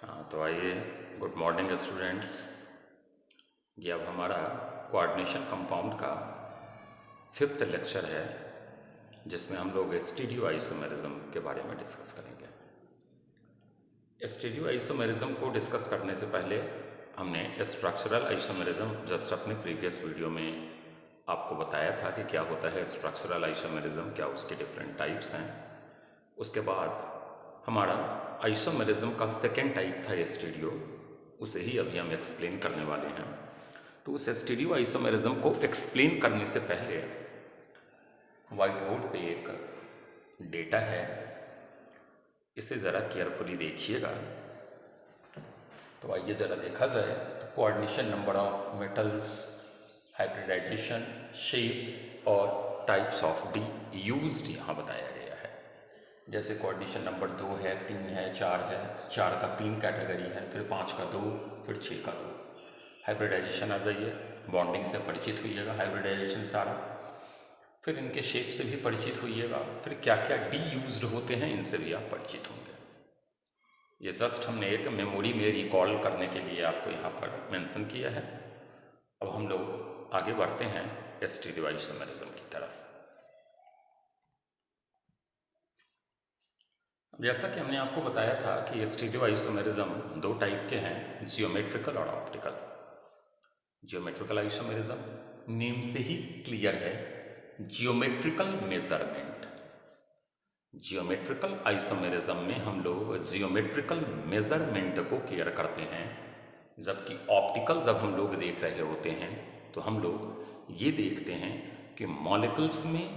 तो आइए, good morning students. ये अब हमारा कोऑर्डिनेशन कंपाउंड का 5th लेक्चर है, जिसमें हम लोग स्टीरियो आइसोमेरिज्म के बारे में डिस्कस करेंगे। स्टीरियो आइसोमेरिज्म को डिस्कस करने से पहले हमने स्ट्रक्चरल आइसोमेरिज्म जस्ट अपने प्रीवियस वीडियो में आपको बताया था कि क्या होता है स्ट्रक्चरल आइसोमेरिज्म, क्या उसके डिफरेंट टाइप्स हैं। उसके बाद हमारा आइसोमेरिज्म का सेकेंड टाइप था स्टीरियो, उसे ही अभी हम एक्सप्लेन करने वाले हैं। तो उस स्टीरियो आइसोमेरिज्म को एक्सप्लेन करने से पहले व्हाइट बोर्ड पे एक डेटा है, इसे ज़रा केयरफुली देखिएगा। तो आइए ज़रा देखा जाए। तो coordination number of metals, hybridisation, shape और टाइप्स ऑफ डी यूज्ड यहाँ बताया गया है। जैसे कोऑर्डिनेशन नंबर 2 है, 3 है, 4 है, 4 का 3 कैटेगरी है, फिर 5 का 2, फिर 6 का 2। हाइब्रिडाइजेशन आ जाइए, बॉन्डिंग से परिचित होइएगा, हाइब्रिडाइजेशन सारा। फिर इनके शेप से भी परिचित होइएगा, फिर क्या क्या डी यूज्ड होते हैं इनसे भी आप परिचित होंगे। ये जस्ट हमने एक मेमोरी में रिकॉल करने के लिए आपको यहाँ पर मेंशन किया है। अब हम लोग आगे बढ़ते हैं स्टीरियो आइसोमेरिज्म की तरफ। जैसा कि हमने आपको बताया था कि स्टीरियो आइसोमेरिज्म 2 टाइप के हैं, जियोमेट्रिकल और ऑप्टिकल। जियोमेट्रिकल आइसोमेरिज्म नेम से ही क्लियर है, जियोमेट्रिकल मेजरमेंट। जियोमेट्रिकल आइसोमेरिज्म में हम लोग जियोमेट्रिकल मेजरमेंट को केयर करते हैं, जबकि ऑप्टिकल जब हम लोग देख रहे होते हैं तो हम लोग ये देखते हैं कि मॉलिक्यूल्स में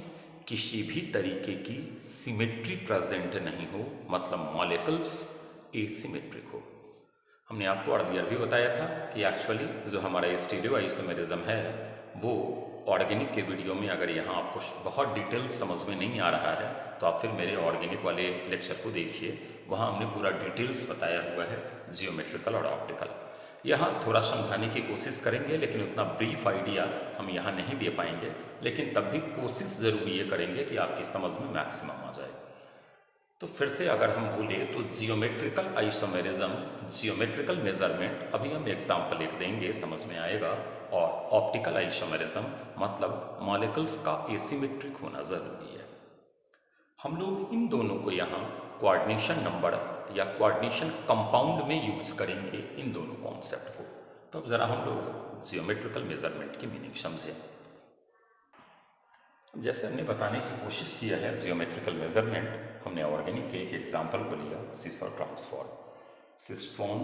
किसी भी तरीके की सिमेट्री प्रेजेंट नहीं हो, मतलब मॉलिक्यूल्स एसिमेट्रिक हो। हमने आपको अर्लियर भी बताया था कि एक्चुअली जो हमारा स्टीरियो आइसोमेरिज्म है वो ऑर्गेनिक के वीडियो में, अगर यहाँ आपको बहुत डिटेल समझ में नहीं आ रहा है तो आप फिर मेरे ऑर्गेनिक वाले लेक्चर को देखिए, वहाँ हमने पूरा डिटेल्स बताया हुआ है जियोमेट्रिकल और ऑप्टिकल। यहाँ थोड़ा समझाने की कोशिश करेंगे, लेकिन उतना ब्रीफ आइडिया हम यहाँ नहीं दे पाएंगे, लेकिन तब भी कोशिश ज़रूर ये करेंगे कि आपकी समझ में मैक्सिमम आ जाए। तो फिर से अगर हम बोले तो जियोमेट्रिकल आइसोमेरिज्म, जियोमेट्रिकल मेजरमेंट, अभी हम एग्जाम्पल एक देंगे, समझ में आएगा। और ऑप्टिकल आइसोमेरिज्म मतलब मॉलिक्यूल्स का एसिमेट्रिक होना ज़रूरी है। हम लोग इन दोनों को यहाँ कोऑर्डिनेशन नंबर या कोऑर्डिनेशन कंपाउंड में यूज करेंगे, इन दोनों कॉन्सेप्ट को। तो अब ज़रा हम लोग जियोमेट्रिकल मेजरमेंट की मीनिंग समझें। जैसे हमने बताने की कोशिश किया है जियोमेट्रिकल मेजरमेंट, हमने ऑर्गेनिक के एक एग्जाम्पल को लिया, सिस और ट्रांसफॉर्म। सिस्टोन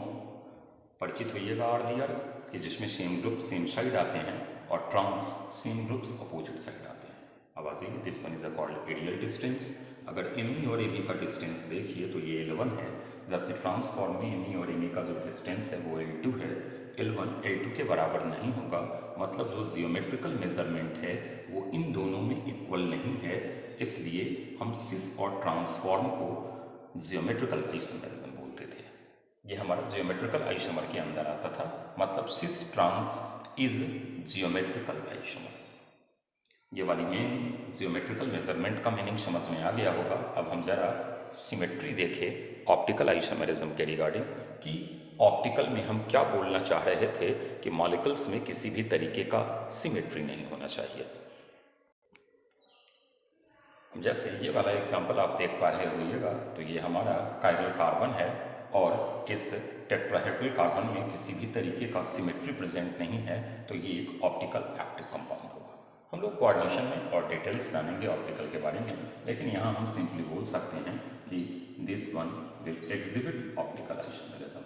परिचित होइएगा अर्लियर कि जिसमें सेम ग्रुप सेम साइड आते हैं, और trans same groups opposite side आते हैं। अब आ जाइए, this one is a called aerial distance. अगर एमी और एमी का डिस्टेंस देखिए तो ये L1 है, जबकि ट्रांसफॉर्म में एमी और एमी का जो डिस्टेंस है वो L2 है। L1 L2 के बराबर नहीं होगा, मतलब जो जियोमेट्रिकल मेजरमेंट है वो इन दोनों में इक्वल नहीं है। इसलिए हम सिस और ट्रांसफॉर्म को जियोमेट्रिकल आइसोमेरिज्म बोलते थे। ये हमारा जियोमेट्रिकल आइसोमर के अंदर आता था, मतलब cis trans is geometrical isomer. ये वाली मेन जियोमेट्रिकल मेजरमेंट का मीनिंग समझ में आ गया होगा। अब हम जरा सिमेट्री देखें ऑप्टिकल आइसोमेरिज्म के रिगार्डिंग, कि ऑप्टिकल में हम क्या बोलना चाह रहे थे कि मॉलिक्यूल्स में किसी भी तरीके का सिमेट्री नहीं होना चाहिए। जैसे ये वाला एग्जाम्पल आप देख पा रहे होइएगा, तो ये हमारा कायरल कार्बन है, और इस टेट्राहेड्रल कार्बन में किसी भी तरीके का सिमेट्री प्रेजेंट नहीं है, तो ये एक ऑप्टिकल एक्टिव कंपाउंड होगा। हम लोग कोऑर्डिनेशन में और डिटेल्स जानेंगे ऑप्टिकल के बारे में, लेकिन यहाँ हम सिंपली बोल सकते हैं कि this one will exhibit optical isomerism.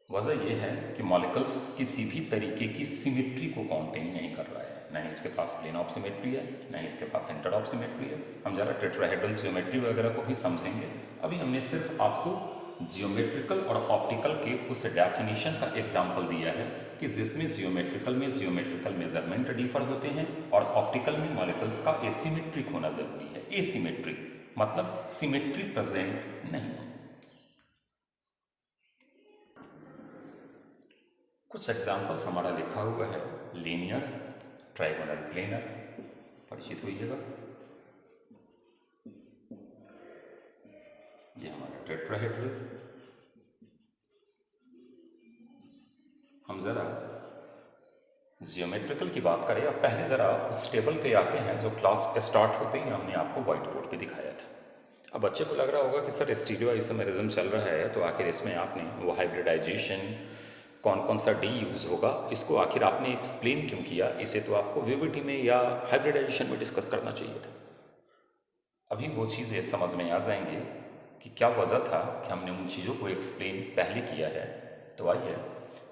वजह यह है कि मॉलिक्यूल्स किसी भी तरीके की सिमेट्री को कॉन्टेन नहीं कर रहा है, ना ही इसके पास प्लेन ऑफ सिमेट्री है, ना ही इसके पास सेंटर ऑफ सिमेट्री है। हम ज़रा टेट्राहेड्रल ज्योमेट्री वगैरह को भी समझेंगे। अभी हमने सिर्फ आपको जियोमेट्रिकल और ऑप्टिकल के उस डेफिनेशन का एग्जाम्पल दिया है कि जिसमें जियोमेट्रिकल में जियोमेट्रिकल मेजरमेंट डिफर होते हैं, और ऑप्टिकल में मॉलिक्यूल्स का एसिमेट्रिक होना जरूरी है। एसिमेट्रिक मतलब सिमेट्री प्रेजेंट नहीं हो। कुछ एग्जाम्पल्स हमारा लिखा हुआ है, लीनियर, ट्राइगोनल, प्लेनर, परिचित होइएगा। टेट्राहेड्रल। हम ज़रा जियोमेट्रिकल की बात करें। अब पहले ज़रा उस टेबल पे आते हैं जो क्लास स्टार्ट होते ही हमने आपको व्हाइट बोर्ड पे दिखाया था। अब बच्चे को लग रहा होगा कि सर स्टीरियो आइसोमेरिज्म चल रहा है, तो आखिर इसमें आपने वो हाइब्रिडाइजेशन कौन कौन सा डी यूज़ होगा, इसको आखिर आपने एक्सप्लेन क्यों किया? इसे तो आपको वीवीटी में या हाइब्रिडाइजेशन में डिस्कस करना चाहिए था। अभी वो चीज़ें समझ में आ जाएंगे कि क्या वजह था कि हमने उन चीज़ों को एक्सप्लेन पहले किया है। तो आइए,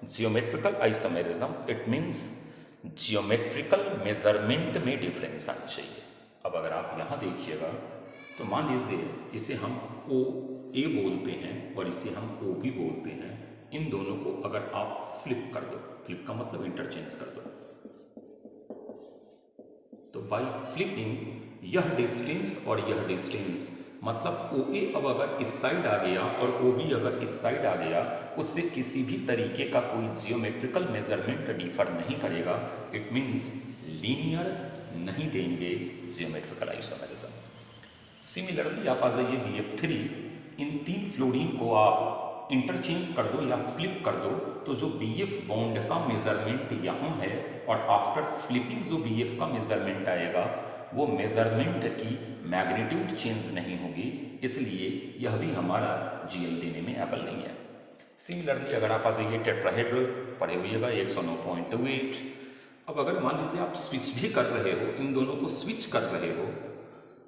geometrical isomerism it means geometrical measurement में डिफरेंस आनी चाहिए। अब अगर आप यहाँ देखिएगा तो मान लीजिए इसे हम ओ ए बोलते हैं और इसे हम ओ बी बोलते हैं। इन दोनों को अगर आप फ्लिप कर दो, फ्लिप का मतलब इंटरचेंज कर दो, तो बाय फ्लिपिंग यह डिस्टेंस और यह डिस्टेंस, मतलब ओ ए अब अगर इस साइड आ गया और ओ बी अगर इस साइड आ गया, उससे किसी भी तरीके का कोई जियोमेट्रिकल मेजरमेंट डिफर नहीं करेगा। इट मीन्स लीनियर नहीं देंगे जियोमेट्रिकल आइसोमेरिज्म। सिमिलरली आप आ जाइए BF3, इन तीन फ्लोरीन को आप इंटरचेंज कर दो या फ्लिप कर दो, तो जो BF बॉन्ड का मेजरमेंट यहाँ है और आफ्टर फ्लिपिंग जो BF का मेजरमेंट आएगा, वो मेजरमेंट की मैग्नीट्यूड चेंज नहीं होगी, इसलिए यह भी हमारा GI देने में एबल नहीं है। सिमिलरली अगर आप आ जाइए टेट्राहेड्रल, पढ़े हुएगा 109.28। अब अगर मान लीजिए आप स्विच भी कर रहे हो, इन दोनों को स्विच कर रहे हो,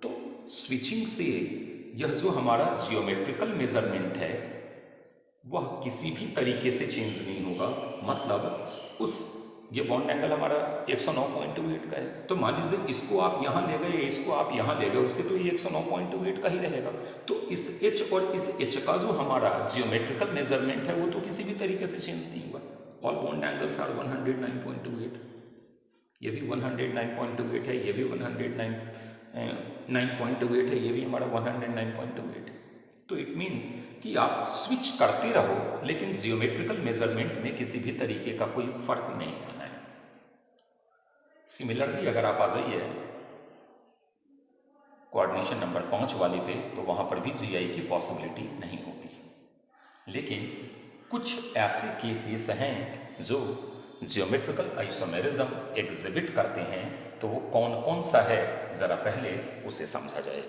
तो स्विचिंग से यह जो हमारा जियोमेट्रिकल मेजरमेंट है वह किसी भी तरीके से चेंज नहीं होगा। मतलब उस ये बॉन्ड एंगल हमारा 109.28 का है, तो मान लीजिए इसको आप यहाँ ले गए, इसको आप यहाँ ले गए, उससे तो ये 109.28 का ही रहेगा। तो इस H और इस H का जो हमारा जियोमेट्रिकल मेजरमेंट है वो तो किसी भी तरीके से चेंज नहीं हुआ। ऑल बॉन्ड एंगल्स आर 109.28, ये भी 109.28 है, ये भी 109.28 है, ये भी हमारा 109.28 है। तो इट मीन्स कि आप स्विच करते रहो लेकिन जियोमेट्रिकल मेजरमेंट में किसी भी तरीके का कोई फर्क नहीं आना है। सिमिलरली अगर आप आ जाइए कोऑर्डिनेशन नंबर 5 वाले पे, तो वहां पर भी GI की पॉसिबिलिटी नहीं होती। लेकिन कुछ ऐसे केसेस हैं जो जियोमेट्रिकल आइसोमेरिज्म एग्जिबिट करते हैं, तो वो कौन कौन सा है जरा पहले उसे समझा जाए।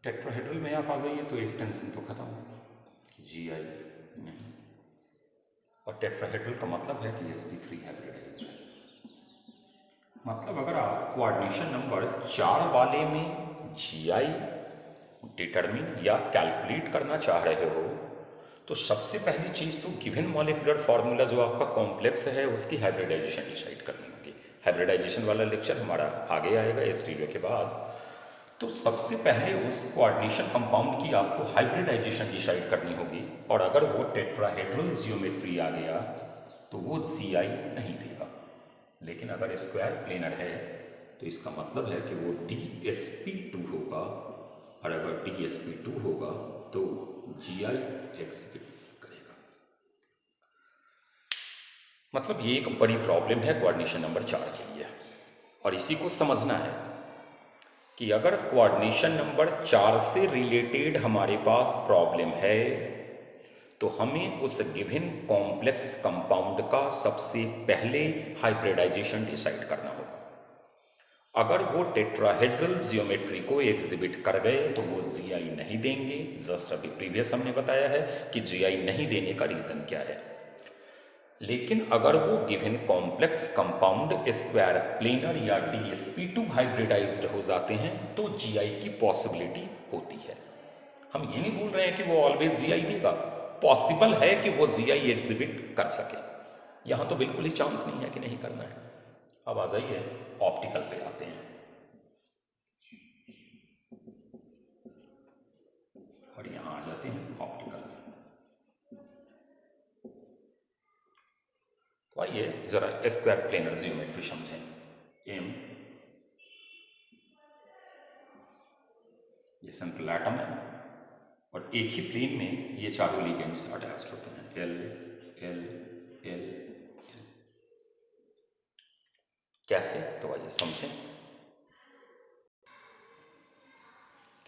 टेट्राहेड्रल में आप आ जाइए तो एक टेंशन तो खत्म कि GI नहीं, और टेट्राहेड्रल का मतलब है कि sp3 हाइब्रिडाइज्ड है। मतलब अगर आप कोऑर्डिनेशन नंबर 4 वाले में GI डिटरमिन या कैलकुलेट करना चाह रहे हो तो सबसे पहली चीज़ तो गिवन मॉलिक्यूलर फार्मूला जो आपका कॉम्प्लेक्स है उसकी हाइब्रिडाइजेशन डिसाइड करनी होगी। हाइब्रिडाइजेशन वाला लेक्चर हमारा आगे आएगा इस वीडियो के बाद। तो सबसे पहले उस कोऑर्डिनेशन कंपाउंड की आपको हाइब्रिडाइजेशन डिसाइड करनी होगी, और अगर वो टेट्राहेड्रल जियोमेट्री आ गया तो वो GI नहीं देगा। लेकिन अगर स्क्वायर प्लेनर है तो इसका मतलब है कि वो DSP2 होगा, और अगर DSP2 होगा तो GI एग्जिबिट करेगा। मतलब ये एक बड़ी प्रॉब्लम है कोऑर्डिनेशन नंबर 4 के लिए, और इसी को समझना है कि अगर कोऑर्डिनेशन नंबर 4 से रिलेटेड हमारे पास प्रॉब्लम है तो हमें उस गिवन कॉम्प्लेक्स कंपाउंड का सबसे पहले हाइब्रिडाइजेशन डिसाइड करना होगा। अगर वो टेट्राहेड्रल जियोमेट्री को एग्जिबिट कर गए तो वो GI नहीं देंगे। जस्ट अभी प्रीवियस हमने बताया है कि GI नहीं देने का रीज़न क्या है। लेकिन अगर वो given complex compound square planar या DSP2 हाइब्रिडाइज्ड हो जाते हैं तो GI की पॉसिबिलिटी होती है। हम ये नहीं बोल रहे हैं कि वो ऑलवेज GI देगा, पॉसिबल है कि वो GI एग्जिबिट कर सके। यहाँ तो बिल्कुल ही चांस नहीं है कि नहीं करना है। अब आ जाइए ऑप्टिकल पे आते हैं, और यहाँ आ जाते हैं ऑप्टिकल में। तो आइए जरा स्क्वायर प्लेनर जियोमेट्री समझें। एम ये सेंट्रल एटम है और एक ही प्लेन में ये चारों लिगेंड्स अटैच्ड होते हैं, एल एल एल एल। कैसे, तो आइए समझें।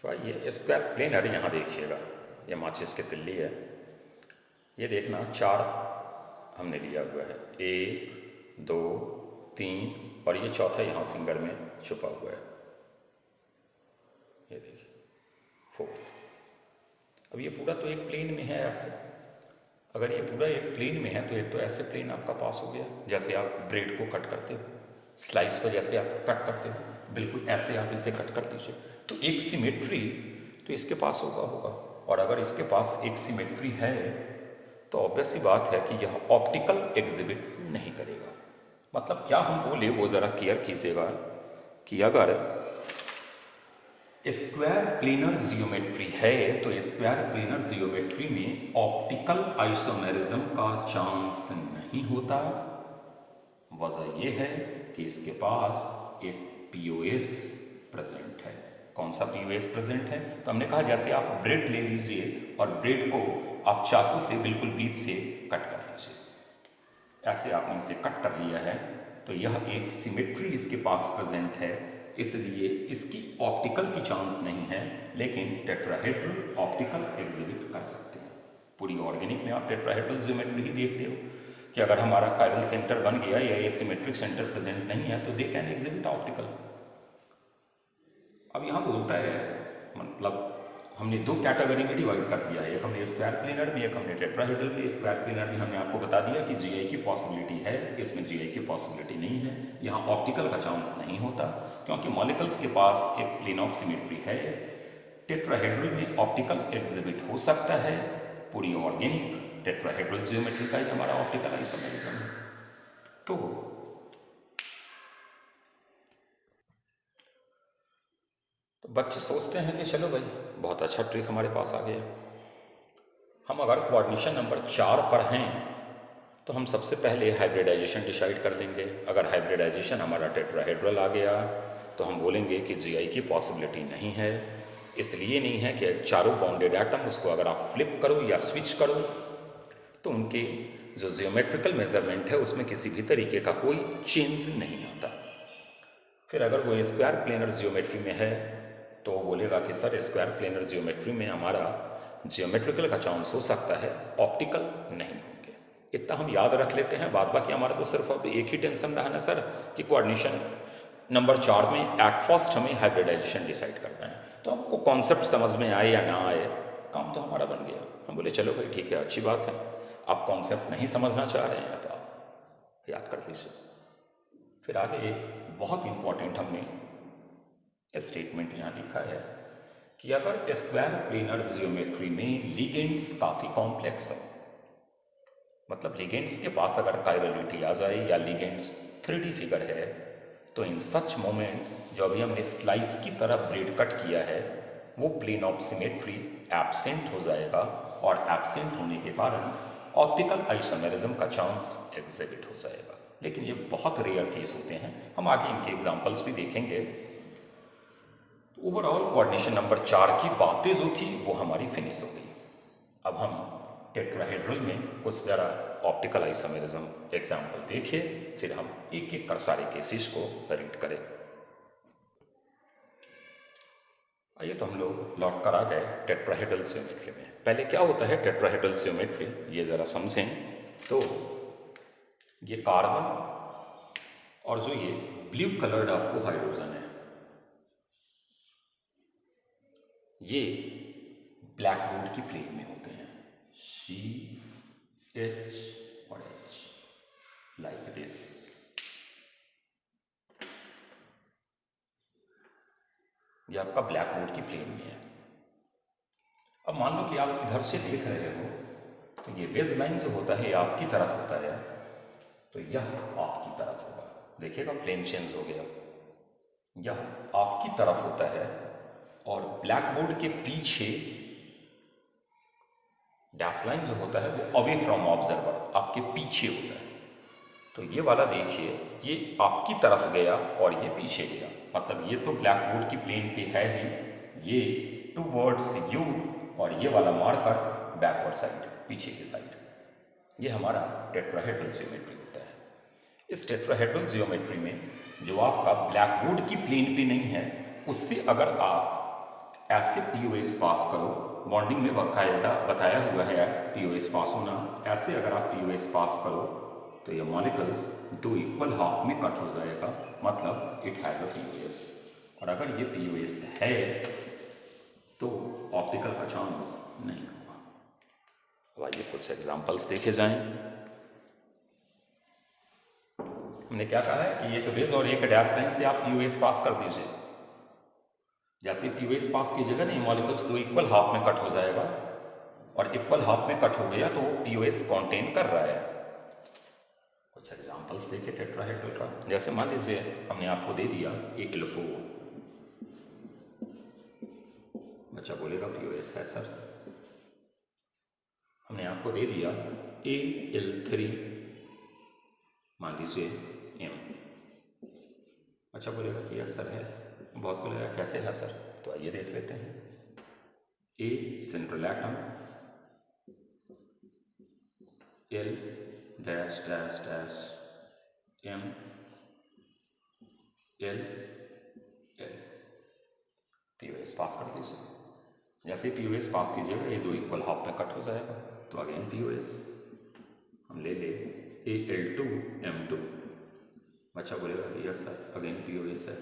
तो आइए स्क्वायर प्लेनर यहाँ देखिएगा, ये माचिस की तिल्ली है। ये देखना 4 हमने लिया हुआ है, 1 2 3 और ये चौथा यहाँ फिंगर में छुपा हुआ है, ये देखिए 4th। अब ये पूरा तो एक प्लेन में है ऐसे। अगर ये पूरा एक प्लेन में है तो एक तो ऐसे प्लेन आपका पास हो गया, जैसे आप ब्रेड को कट करते हो स्लाइस पर, जैसे आप कट करते हो बिल्कुल ऐसे आप इसे कट कर दीजिए तो एक सिमेट्री तो इसके पास होगा। और अगर इसके पास एक सिमेट्री है तो ऑब्वियस सी बात है कि यह ऑप्टिकल एग्जिबिट नहीं करेगा। मतलब क्या हम बोले वो ज़रा केयर कीजिएगा कि अगर स्क्वायर प्लेनर जियोमेट्री है तो स्क्वायर प्लेनर जियोमेट्री में ऑप्टिकल आइसोमेरिज्म का चांस नहीं होता। वजह यह है कि इसके पास एक POS प्रेजेंट है। कौन सा POS प्रेजेंट है? तो हमने कहा जैसे आप ब्रेड ले लीजिए और ब्रेड को आप चाकू से बिल्कुल बीच से कट कर लीजिए, ऐसे आपने इसे कट कर लिया है तो यह एक सिमेट्री इसके पास प्रेजेंट है, इसलिए इसकी ऑप्टिकल की चांस नहीं है। लेकिन टेट्राहेड्रल ऑप्टिकल एग्जिबिट कर सकते हैं। पूरी ऑर्गेनिक में आप टेट्राहेड्रल जियोमेट्री ही देखते हो कि अगर हमारा कायरल सेंटर बन गया या ये सिमेट्रिक सेंटर प्रेजेंट नहीं है तो दे कैन एग्जिबिट ऑप्टिकल। अब यहाँ बोलता है, मतलब हमने 2 कैटेगरी में डिवाइड कर दिया है, एक हमने स्क्वायर प्लेनर में, एक हमने टेट्राहेड्रल में। स्क्वायर प्लेनर में हमने आपको बता दिया कि GI की पॉसिबिलिटी है, इसमें GI की पॉसिबिलिटी नहीं है। यहाँ ऑप्टिकल का चांस नहीं होता क्योंकि मॉलिक्यूल्स के पास एक प्लेन ऑफ सिमेट्री है। टेट्राहेड्रल में ऑप्टिकल एग्जिबिट हो सकता है। पूरी ऑर्गेनिक टेट्राहेड्रल जियोमेट्री का ही हमारा ऑप्टिकल आइसोमेरिज्म है। तो बच्चे सोचते हैं कि चलो भाई बहुत अच्छा ट्रिक हमारे पास आ गया, हम अगर कोऑर्डिनेशन नंबर 4 पर हैं तो हम सबसे पहले हाइब्रिडाइजेशन डिसाइड कर लेंगे। अगर हाइब्रिडाइजेशन हमारा टेट्राहेड्रल आ गया तो हम बोलेंगे कि GI की पॉसिबिलिटी नहीं है। इसलिए नहीं है कि चारों बॉन्डेड एटम उसको अगर आप फ्लिप करो या स्विच करो तो उनके जो जियोमेट्रिकल मेजरमेंट है उसमें किसी भी तरीके का कोई चेंज नहीं आता। फिर अगर वो स्क्वायर प्लेनर जियोमेट्री में है तो वो बोलेगा कि सर स्क्वायर प्लेनर जियोमेट्री में हमारा जियोमेट्रिकल का चांस हो सकता है, ऑप्टिकल नहीं होंगे। इतना हम याद रख लेते हैं। बाद बाकी हमारा तो सिर्फ अब एक ही टेंशन रहा ना सर कि कोऑर्डिनेशन नंबर 4 में एट फर्स्ट हमें हाइब्रिडाइजेशन डिसाइड करना है। तो आपको कॉन्सेप्ट समझ में आए या ना आए, काम तो हमारा बन गया। हम बोले चलो भाई ठीक है, अच्छी बात है। आप कॉन्सेप्ट नहीं समझना चाह रहे हैं तो आप याद कर लीजिए। फिर आगे एक बहुत इंपॉर्टेंट हमने स्टेटमेंट यहाँ लिखा है कि अगर स्क्वायर प्लेनर जियोमेट्री में लिगेंड्स काफ़ी कॉम्प्लेक्स हो, मतलब लिगेंड्स के पास अगर कायरलिटी आ जाए या लिगेंड्स 3D फिगर है, तो इन सच मोमेंट जो अभी हमने स्लाइस की तरह ब्रेड कट किया है वो प्लेन ऑफ सिमेट्री एब्सेंट हो जाएगा, और एब्सेंट होने के कारण ऑप्टिकल आइसोमेरिज्म का चांस एग्जिबिट हो जाएगा। लेकिन ये बहुत रेयर केस होते हैं, हम आगे इनके एग्जांपल्स भी देखेंगे। ओवरऑल कोऑर्डिनेशन नंबर 4 की बातें जो थी वो हमारी फिनिश हो गई। अब हम टेट्राहेड्रल में कुछ ज़रा ऑप्टिकल आइसोमेरिज्म एग्जाम्पल देखिए, फिर हम एक एक कर सारे केसेस को रीड करें। आइए तो हम लोग लौट कर आ गए टेट्राहेड्रल ज्योमेट्री में। पहले क्या होता है टेट्राहेड्रल ज्योमेट्री, ये ज़रा समझें। तो ये कार्बन और जो ये ब्लू कलर्ड आपको हाइड्रोजन है, ये ब्लैक बोर्ड की प्लेन में होते हैं, CH और H, लाइक दिस। ये आपका ब्लैक बोर्ड की प्लेन में है। अब मान लो कि आप इधर से देख रहे हो, तो ये बेस लाइन जो होता है ये आपकी तरफ होता है, तो यह आपकी तरफ होगा। देखिएगा प्लेन चेंज हो गया, यह आपकी तरफ होता है, और ब्लैक बोर्ड के पीछे डैश लाइन जो होता है वो अवे फ्रॉम ऑब्जर्वर, आपके पीछे होता है। तो ये वाला देखिए, ये आपकी तरफ गया और ये पीछे गया, मतलब ये तो ब्लैक बोर्ड की प्लेन पे है ही, ये टूवर्ड्स यू, और ये वाला मार्कर बैकवर्ड साइड, पीछे की साइड। ये हमारा टेट्राहेड्रल ज्योमेट्री होता है। इस टेट्राहेड्रल ज्योमेट्री में जो आपका ब्लैक बोर्ड की प्लेन पे नहीं है, उससे अगर आप ऐसे POS पास करो, बॉन्डिंग में बाकायदा बताया हुआ है POS पास होना, ऐसे अगर आप POS पास करो तो ये मॉलिक्यूल्स दो इक्वल हाफ में कट हो जाएगा, मतलब इट हैज़ अ POS। और अगर ये POS है तो ऑप्टिकल का चांस नहीं होगा। अब आइए कुछ एग्जांपल्स देखे जाएं। हमने क्या कहा है कि एक बेस और एक डैश लाइन से आप POS पास कर दीजिए। जैसे POS पास कीजिएगा ना, ये मॉलिक्यूल्स दो इक्वल हाफ में कट हो जाएगा, और इक्वल हाफ में कट हो गया तो वो POS कॉन्टेन कर रहा है। कुछ एग्जांपल्स देखिए टेट्राहेड्रल का। जैसे मान लीजिए हमने आपको दे दिया A4, बच्चा बोलेगा POS है सर। हमने आपको दे दिया AL3, मान लीजिए M, बच्चा बोलेगा कि यस सर है। बहुत बोलेगा कैसे है सर, तो आइए देख लेते हैं। A central atom, L dash dash dash, M L L, POS पास कर दीजिए। जैसे POS पास कीजिएगा ये दो इक्वल हाफ में कट हो जाएगा, तो अगेन POS। हम ले ले AL2 M2, बच्चा बोलेगा कि यस सर, अगेन POS है।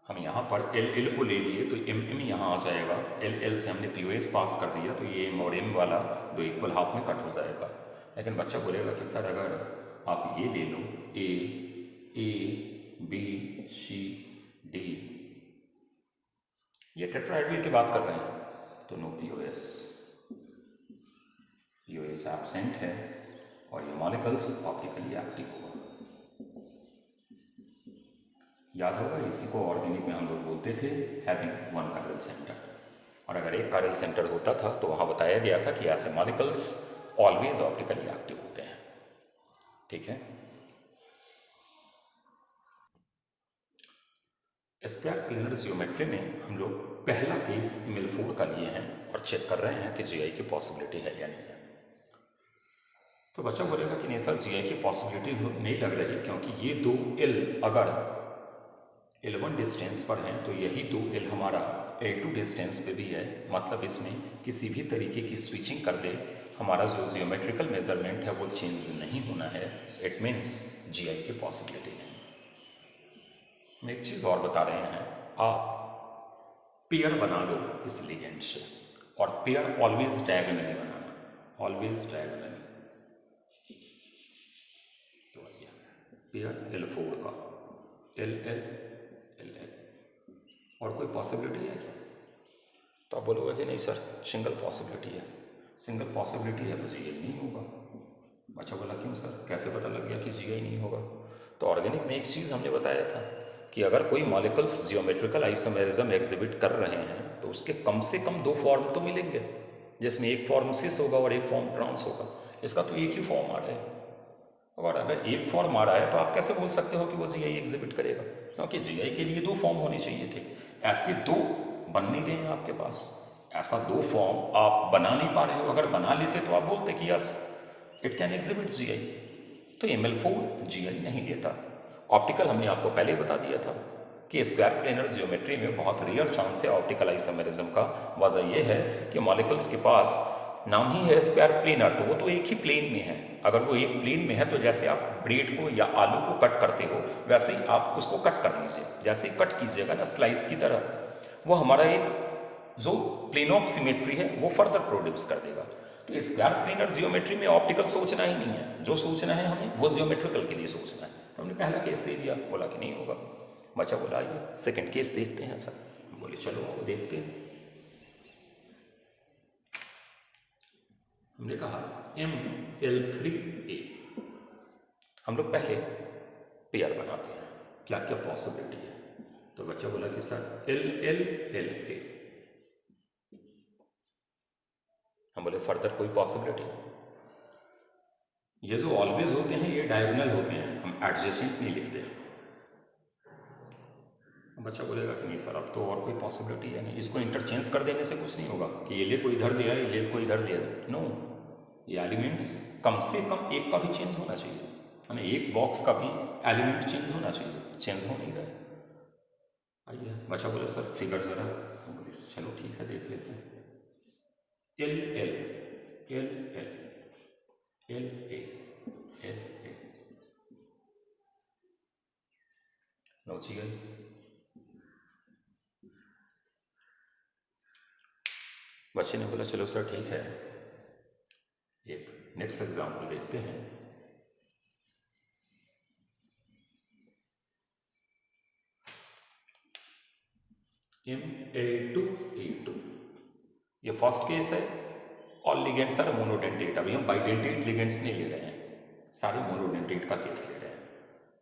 हम यहाँ पर LL को ले लिए तो MM यहाँ आ जाएगा, LL से हमने POS पास कर दिया तो ये M और M वाला दो इक्वल हाफ में कट हो जाएगा। लेकिन बच्चा बोलेगा कि सर अगर आप ये ले लो A B C D, ये टेट्राहेड्रल की बात कर रहे हैं, तो नो POS, POS एब्सेंट है, और ये मॉलिक्यूल्स ऑप्टिकली एक्टिव होगा। याद होगा इसी को ऑर्गेनिक में हम लोग बोलते थे हैविंग वन कायरल सेंटर, और अगर एक कायरल सेंटर होता था तो वहाँ बताया गया था कि ऐसे मॉलिक्यूल्स ऑलवेज ऑप्टिकली एक्टिव होते हैं। ठीक है, स्क्वायर प्लेनर ज्योमेट्री में हम लोग पहला केस इमेल4 का लिए हैं और चेक कर रहे हैं कि GI की पॉसिबिलिटी है या नहीं है। तो बच्चा बोलेगा कि नहीं सर GI की पॉसिबिलिटी नहीं लग रही, क्योंकि ये दो L अगर L1 डिस्टेंस पर हैं तो यही दो L हमारा L2 डिस्टेंस पे भी है, मतलब इसमें किसी भी तरीके की स्विचिंग कर ले हमारा जो जियोमेट्रिकल मेजरमेंट है वो चेंज नहीं होना है। इट मीन्स GI की पॉसिबिलिटी नहीं। हम एक चीज़ और बता रहे हैं, आप पेयर बना लो इस लिगेंड से, और पेयर ऑलवेज डायगोनली बनाना, ऑलवेज डायगोनली। तो आइए पेयर L4 का LL LL, और कोई पॉसिबिलिटी है क्या? तो आप बोलोगे कि नहीं सर सिंगल पॉसिबिलिटी है, सिंगल पॉसिबिलिटी है तो GI नहीं होगा। अच्छा बोला क्यों सर, कैसे पता लग गया कि GI नहीं होगा? तो ऑर्गेनिक में एक चीज़ हमने बताया था कि अगर कोई मॉलिक्यूल्स जियोमेट्रिकल आइसोमेरिज्म एग्जिबिट कर रहे हैं तो उसके कम से कम दो फॉर्म तो मिलेंगे, जिसमें एक फॉर्म सिस होगा और एक फॉर्म ट्रांस होगा। इसका तो एक ही फॉर्म आ रहा है, और अगर एक फॉर्म आ रहा है तो आप कैसे बोल सकते हो कि वो GI एग्जिबिट करेगा? क्योंकि GI के लिए दो फॉर्म होने चाहिए थे, ऐसे दो बन नहीं रहे हैं आपके पास, ऐसा दो फॉर्म आप बना नहीं पा रहे हो। अगर बना लेते तो आप बोलते कि yes it can exhibit GI। तो ML4 GI नहीं देता। ऑप्टिकल हमने आपको पहले ही बता दिया था कि स्क्वायर प्लेनर जियोमेट्री में बहुत रेयर चांस है ऑप्टिकल आइसोमेरिज्म का। वजह यह है कि मॉलिक्यूल्स के पास नाम ही है स्क्वायर प्लेनर, तो वो तो एक ही प्लेन में है। अगर वो एक प्लेन में है तो जैसे आप ब्रेड को या आलू को कट करते हो वैसे ही आप उसको कट कर लीजिए, जैसे ही कट कीजिएगा ना स्लाइस की तरह, वो हमारा एक जो प्लेन ऑफ सिमेट्री है वो फर्दर प्रोड्यूस कर देगा। तो स्क्वायर प्लेनर जियोमेट्री में ऑप्टिकल सोचना ही नहीं है, जो सोचना है हमें वो जियोमेट्रिकल के लिए सोचना है। तो हमने पहला केस दे दिया, बोला कि नहीं होगा। बच्चा बोला आइए सेकंड केस देखते हैं सर। बोले चलो वो देखते हैं। हमने कहा ML3A, हम लोग पहले पेयर बनाते हैं, क्या क्या पॉसिबिलिटी है। तो बच्चा बोला कि सर LLLA। हम बोले फर्दर कोई पॉसिबिलिटी? ये जो ऑलवेज होते हैं ये डायगोनल होते हैं, हम एडजेसेंट नहीं लिखते। बच्चा बोलेगा कि नहीं सर अब तो और कोई पॉसिबिलिटी है नहीं, इसको इंटरचेंज कर देने से कुछ नहीं होगा कि ये ले कोई इधर दिया ये ले कोई इधर दिया। नो, ये एलिमेंट्स कम से कम एक का भी चेंज होना चाहिए, यानी एक बॉक्स का भी एलिमेंट चेंज होना चाहिए, चेंज हो नहीं रहा है। आइए बच्चा बोले सर फिगर जरा, चलो ठीक है देख लेते हैं। LL LL LA LA, no GI। बच्चे ने बोला चलो सर ठीक है, एक नेक्स्ट एग्जाम्पल देखते हैं। ML2A2, ये फर्स्ट केस है, ऑल लिगेंड्स आर मोनोडेंटेट। अभी हम बाइडेंटेट लिगेंड्स नहीं ले रहे हैं, सारे मोनोडेंटेट का केस ले रहे हैं।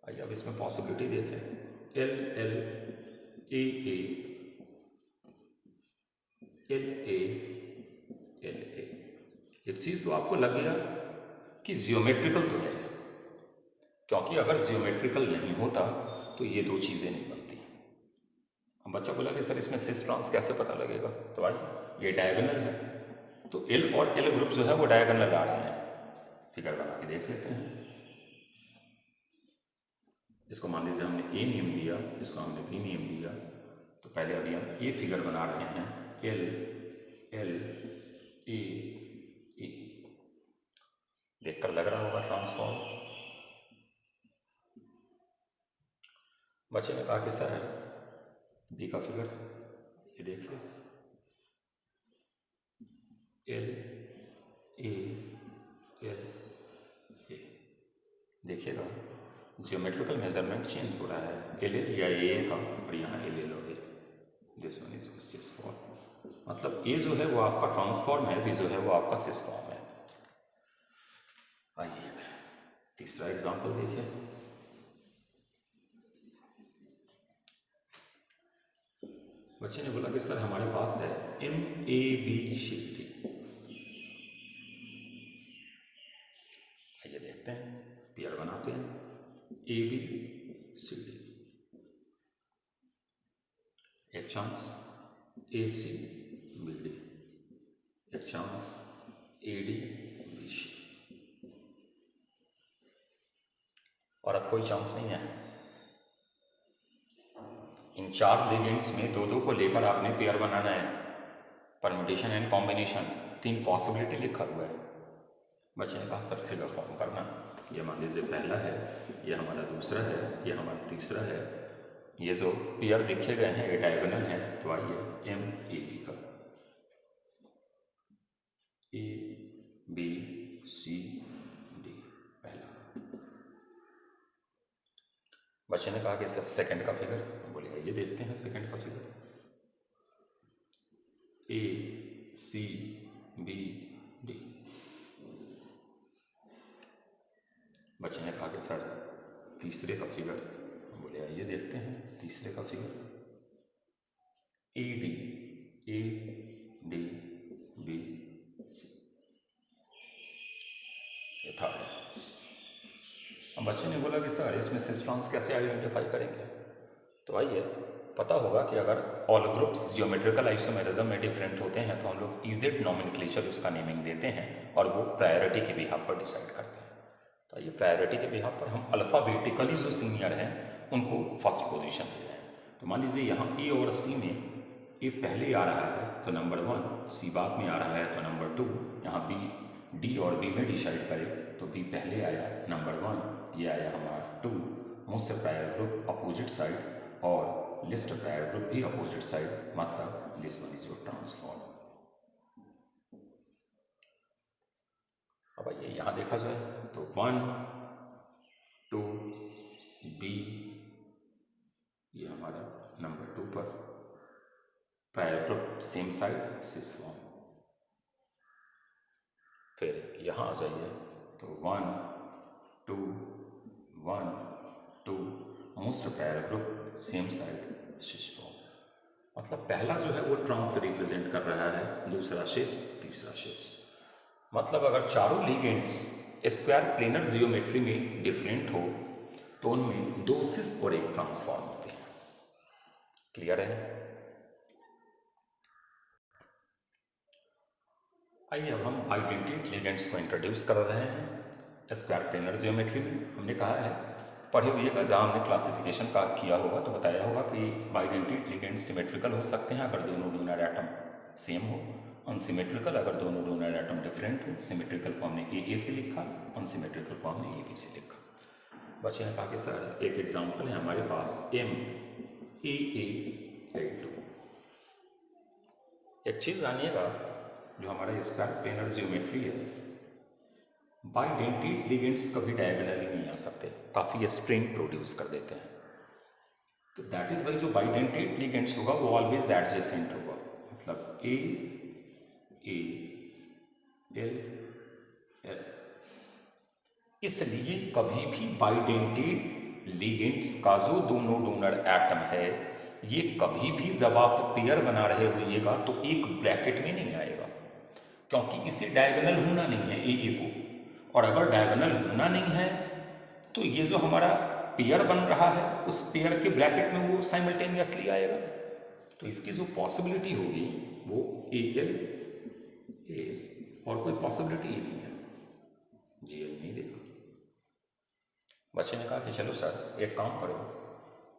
आइए अब इसमें पॉसिबिलिटी देखें। LLAA LA LA, एक चीज़ तो आपको लग गया कि जियोमेट्रिकल तो है, क्योंकि अगर जियोमेट्रिकल नहीं होता तो ये दो चीज़ें नहीं बनती। हम बच्चा बोला कि सर इसमें सिस ट्रांस कैसे पता लगेगा? तो भाई ये डायगोनल है, तो L और L ग्रुप जो है वो डायगोनल आ रहे हैं। फिगर बना के देख लेते हैं। इसको मान लीजिए हमने A नेम दिया, इसको हमने B नेम दिया। तो पहले अभी हम ये फिगर बना रहे हैं, L L A A। देखकर लग रहा होगा ट्रांसफॉर्म। बच्चे ने कहा कि सर B का फिगर ये देखिए, L A L A। देखिएगा जियोमेट्रिकल मेजरमेंट चेंज हो रहा है, LL या A का, और यहाँ LL और A। This one is sis form, मतलब A जो है वो आपका ट्रांसफॉर्म है, B जो है वो आपका सिस फॉर्म है। आइए तीसरा एग्जांपल देखिए। बच्चे ने बोला कि सर हमारे पास है MABCD। आइए देखते हैं, पेयर बनाते हैं ABCD। एक चांस ACBD, एक चांस ADBC, और अब कोई चांस नहीं है। इन चार लिगेंड्स में दो दो को लेकर आपने पेयर बनाना है, परम्यूटेशन एंड कॉम्बिनेशन, 3 पॉसिबिलिटी लिखा हुआ है। बच्चे ने कहा सर फिगर फॉर्म करना, ये मान लीजिए पहला है, ये हमारा दूसरा है, ये हमारा तीसरा है, ये जो पेयर लिखे गए हैं ये डायगोनल है, तो आइए एम ए बी का ए बी सी डी पहला। बच्चे ने कहा कि इसका सेकंड का फिगर, बोले ये देखते हैं सेकंड का फिगर। ए सी बी डी। बच्चे ने कहा कि सर तीसरे का फिगर, बोले आइए देखते हैं तीसरे का figure. A D B C, ये था। अब बच्चे ने बोला कि सर इसमें सिस्ट्रॉन्स कैसे आइडेंटिफाई करेंगे? तो आइए, पता होगा कि अगर ऑल ग्रुप्स जियोमेट्रिकल आइसोमेरिज्म में डिफरेंट होते हैं तो हम लोग इजेड नॉमेनक्लेचर उसका नेमिंग देते हैं और वो प्रायोरिटी के बिहाफ पर डिसाइड करते हैं। तो ये प्रायोरिटी के बिहाफ पर हम अल्फ़ाबेटिकली जो सीनियर हैं उनको फर्स्ट पोजीशन दे रहे हैं। तो मान लीजिए यहाँ ए और सी में ए पहले आ रहा है तो नंबर 1, सी बाद में आ रहा है तो नंबर 2, यहाँ बी डी और बी में डिसाइड करें तो बी पहले आया नंबर 1, ये आया हमारा 2, most prior group opposite side और लिस्ट प्रायर ग्रुप भी अपोजिट साइड, मतलब this one is your transform. अब आइए यहाँ देखा जाए तो 1 2 बी, ये हमारा नंबर 2 पर prior group same side cis form. फिर यहाँ आ जाइए तो 1 2 1 2 most prior group same side cis form. मतलब पहला जो है वो ट्रांस रिप्रेजेंट कर रहा है, दूसरा सिस, तीसरा सिस। मतलब अगर चारों लिगेंड्स स्क्वायर प्लेनर जियोमेट्री में डिफरेंट हो तो उनमें 2 सिस और 1 ट्रांसफॉर्म होते हैं। क्लियर है? आइए अब हम आइडेंटिटी लिगेंड्स को इंट्रोड्यूस कर रहे हैं स्क्वायर प्लेनर जियोमेट्री में। हमने कहा है, पढ़े हुएगा जहाँ हमने क्लासिफिकेशन का किया होगा तो बताया होगा कि आइडेंटिटी लिगेंड्स सिमेट्रिकल हो सकते हैं अगर दोनों डोनर एटम सेम हो, अनसिमेट्रिकल अगर दोनों डोनर एटम डिफरेंट हो। सिमेट्रिकल को हमने ए से लिखा, अनसिमेट्रिकल को हमने ए बी से लिखा। बच्चे ने कहा कि सर एक एग्जाम्पल है हमारे पास एम ए 2। एक चीज़ जानिएगा, जो हमारा स्क्वायर प्लेनर जियोमेट्री है, बाइडेंटिटी लिगेंड्स कभी डायगोनली नहीं आ सकते, काफ़ी स्ट्रेन प्रोड्यूस कर देते हैं। तो दैट इज वाई जो बाइडेंटिटी लिगेंड्स होगा वो ऑलवेज एडजेसेंट होगा, मतलब ए एल एल। इसलिए कभी भी बाइडेंटिटी लिगेंड्स का जो दोनों डोनर एटम है ये कभी भी जब आप पेयर बना रहे होइएगा तो एक ब्रैकेट में नहीं आएगा, क्योंकि इसे डायगोनल होना नहीं है ए को। और अगर डायगोनल होना नहीं है तो ये जो हमारा पेयर बन रहा है उस पेयर के ब्रैकेट में वो साइमल्टेनियसली आएगा। तो इसकी जो पॉसिबिलिटी होगी वो ए और कोई पॉसिबिलिटी ही नहीं है, जी नहीं देखा। बच्चे ने कहा कि चलो सर एक काम करो,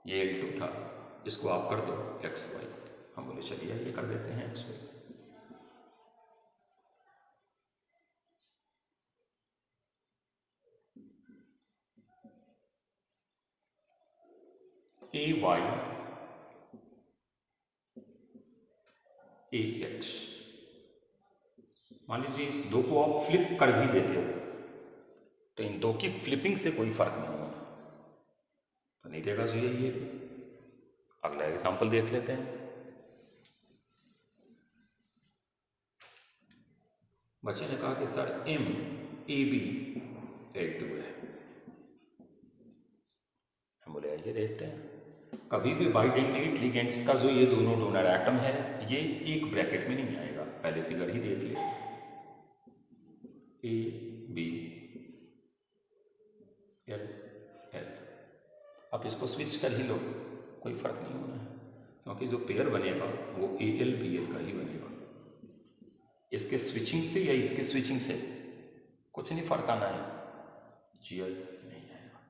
ये L2 था इसको आप कर दो XY। हम बोले चलिए ये कर देते हैं XY। AY AX। मान लीजिए इस दो को आप फ्लिप कर भी देते हो तो इन दो की फ्लिपिंग से कोई फर्क नहीं होगा, तो नहीं देगा जी ये। अगला एग्जांपल देख लेते हैं। बच्चे ने कहा कि सर MAB 2 है। हम बोले आइए देखते हैं। कभी भी बाइडेंटिटी लिगेंड्स का जो ये दोनों डोनर एटम है ये एक ब्रैकेट में नहीं आएगा, पहले फिगर ही देख ले, AB L L। आप इसको स्विच कर ही लो, कोई फर्क नहीं होना है, क्योंकि जो पेयर बनेगा वो AL BL का ही बनेगा। इसके स्विचिंग से या इसके स्विचिंग से कुछ नहीं फर्क आना है, GL नहीं आएगा।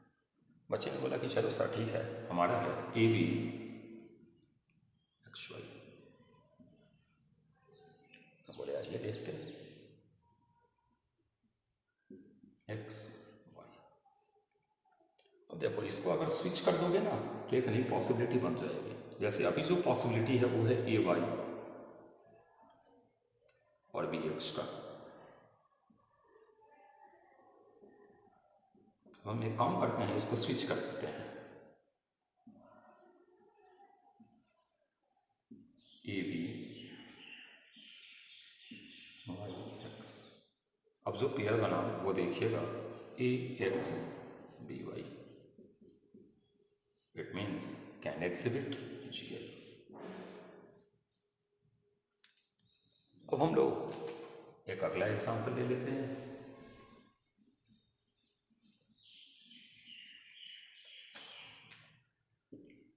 बच्चे ने बोला कि चलो सर ठीक है, हमारा है AB XY। बोले आइए देखते हैं XY। अब देखो इसको अगर स्विच कर दोगे ना तो एक नई पॉसिबिलिटी बन जाएगी। जैसे अभी जो पॉसिबिलिटी है वो है ए वाई और बी एक्स का। हम एक काम करते हैं, इसको स्विच कर देते हैं, ए बी वाई एक्स। अब जो पेयर बना वो देखिएगा, A X B Y, it means can exhibit G I. अब हम लोग एक अगला एग्जाम्पल ले लेते हैं।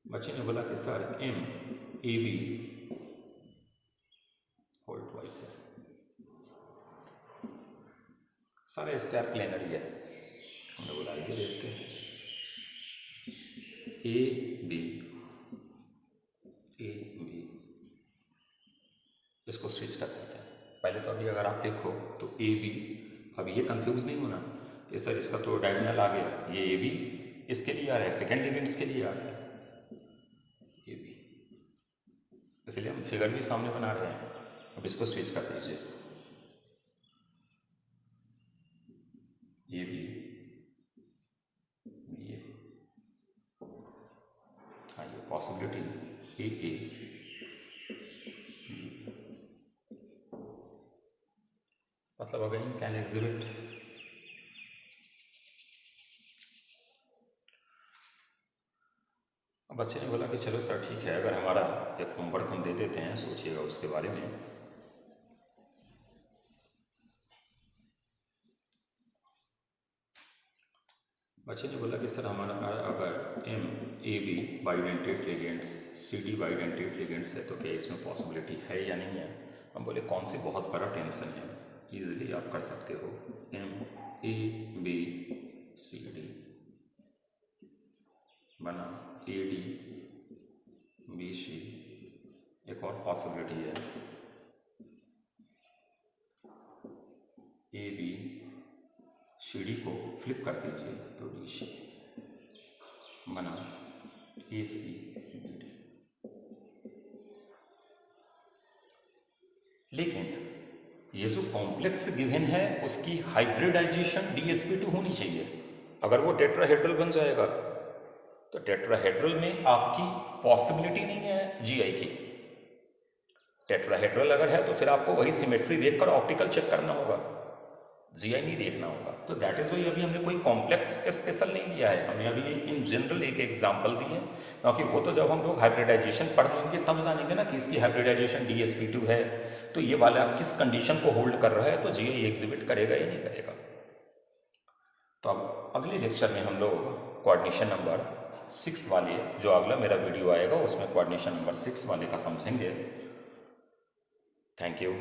बच्चे ने बोला कि sir M A B whole twice है, सारे स्क्वायर प्लेनर ही है। हमने बोला ये देखते हैं, ए बी, इसको स्विच कर देते हैं। पहले तो अभी अगर आप देखो तो ए बी, अब ये कंफ्यूज नहीं होना कि सर इसका तो डायगोनल आ गया, ये ए बी इसके लिए आ रहा है, सेकेंड एलिमेंट इसके लिए आ रहा है ए बी, इसलिए हम फिगर भी सामने बना रहे हैं। अब इसको स्विच कर दीजिए, ये भी ये, हाँ ये पॉसिबिलिटी ए मतलब अगेन कैन एग्जिबिट। बच्चे ने बोला कि चलो सर ठीक है, अगर हमारा एक होमवर्क हम दे देते हैं, सोचिएगा उसके बारे में। बच्चे ने बोला कि सर हमारा अगर M A B bidentate ligands, C D bidentate ligands है, तो क्या इसमें पॉसिबिलिटी है या नहीं है। हम बोले कौन सी बहुत बड़ा टेंशन है, ईजिली आप कर सकते हो। M A B C D बना ए डी बी सी। एक और पॉसिबिलिटी है ए बी सी डी को फ्लिप कर दीजिए तो डी सी बना ए सी बी डी। लेकिन ये जो कॉम्प्लेक्स गिवन है उसकी हाइब्रिडाइजेशन DsP2 होनी चाहिए। अगर वो टेट्राहेड्रल बन जाएगा तो टेट्राहेड्रल में आपकी पॉसिबिलिटी नहीं है GI की। टेट्राहेड्रल अगर है तो फिर आपको वही सिमेट्री देखकर ऑप्टिकल चेक करना होगा, GI नहीं देखना होगा। तो दैट इज वाई अभी हमने कोई कॉम्प्लेक्स स्पेशल नहीं लिया है, हमने अभी इन जनरल एक एग्जांपल दी है, क्योंकि वो तो जब हम लोग हाइब्रिडाइजेशन पढ़ लेंगे तब जानेंगे ना कि इसकी हाइब्रिडाइजेशन DsP2 है, तो ये वाला किस कंडीशन को होल्ड कर रहा है, तो GI एग्जिबिट करेगा या नहीं करेगा। तो अब अगले लेक्चर में हम लोग कोऑर्डिनेशन नंबर 6 वाले, जो अगला मेरा वीडियो आएगा उसमें कोऑर्डिनेशन नंबर 6 वाले का समझेंगे। Thank you.